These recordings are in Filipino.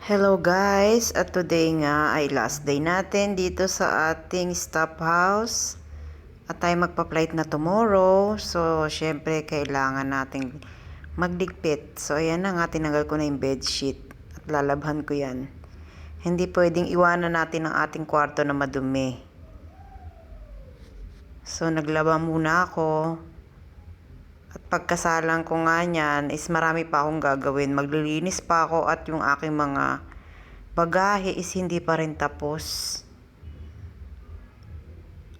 Hello guys, at today nga ay last day natin dito sa ating stop house at tayo magpa-flight na tomorrow. So syempre kailangan nating magligpit. So ayan na nga, tinanggal ko na yung bedsheet at lalabhan ko yan. Hindi pwedeng iwanan natin ang ating kwarto na madumi. So naglaba muna ako. At pagkasalang ko nga niyan is marami pa akong gagawin. Maglilinis pa ako at yung aking mga bagahe is hindi pa rin tapos.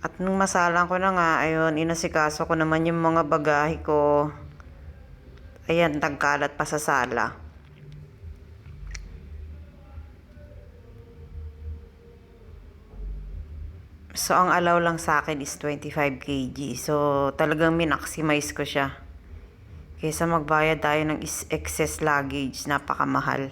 At nung masalang ko na nga, ayun, inasikaso ko naman yung mga bagahe ko. Ayan, tagkalat pa sa sala. So, ang allow lang sa akin is 25 kg. So, talagang minaximize ko siya. Kaysa magbayad tayo ng excess luggage, napakamahal.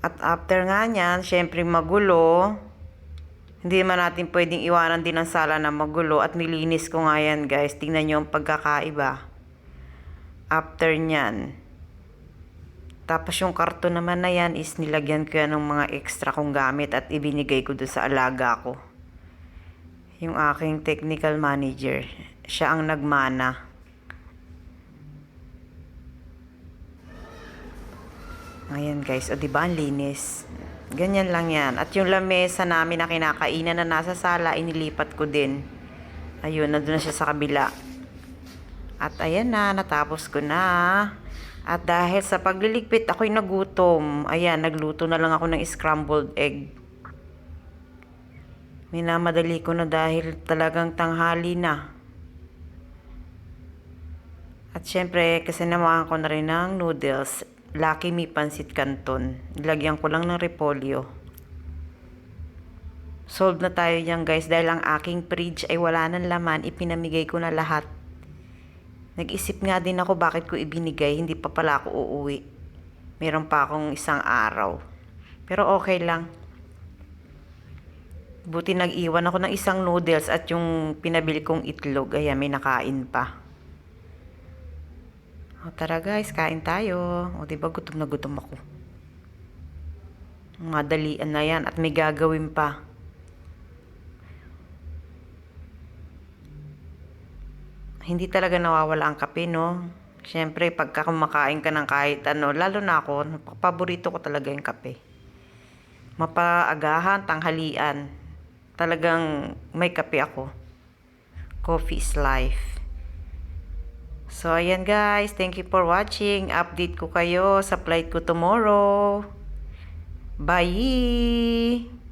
At after nga niyan, syempre magulo. Hindi naman natin pwedeng iwanan din ang sala na magulo. At nilinis ko nga yan guys. Tingnan nyo ang pagkakaiba. After niyan. Tapos yung karton naman na yan is nilagyan ko yan ng mga extra kong gamit at ibinigay ko doon sa alaga ko. Yung aking technical manager. Siya ang nagmana. Ayan guys, o diba ang linis? Ganyan lang yan. At yung lamesa namin na kinakainan na nasa sala, inilipat ko din. Ayun, nandun na siya sa kabila. At ayan na, natapos ko na. At dahil sa pagliligpit, ako'y nagutom. Ayan, nagluto na lang ako ng scrambled egg. Minamadali ko na dahil talagang tanghali na. At syempre, kasi namahan ko na rin ng noodles. Lucky Me Pancit Canton. Nilagyan ko lang ng repolyo. Solve na tayo dyan guys dahil ang aking fridge ay wala ng laman. Ipinamigay ko na lahat. Nag-isip nga din ako bakit ko ibinigay. Hindi pa pala ako uuwi. Meron pa akong isang araw. Pero okay lang. Buti nag-iwan ako ng isang noodles at yung pinabili kong itlog. Ayan, may nakain pa. O tara guys, kain tayo. O diba gutom na gutom ako. Madalian na yan at may gagawin pa. Hindi talaga nawawala ang kape, no? Siyempre, pagka kumakain ka ng kahit ano, lalo na ako, paborito ko talaga yung kape. Mapaagahan, tanghalian. Talagang may kape ako. Coffee is life. So, ayan guys. Thank you for watching. Update ko kayo sa flight ko tomorrow. Bye!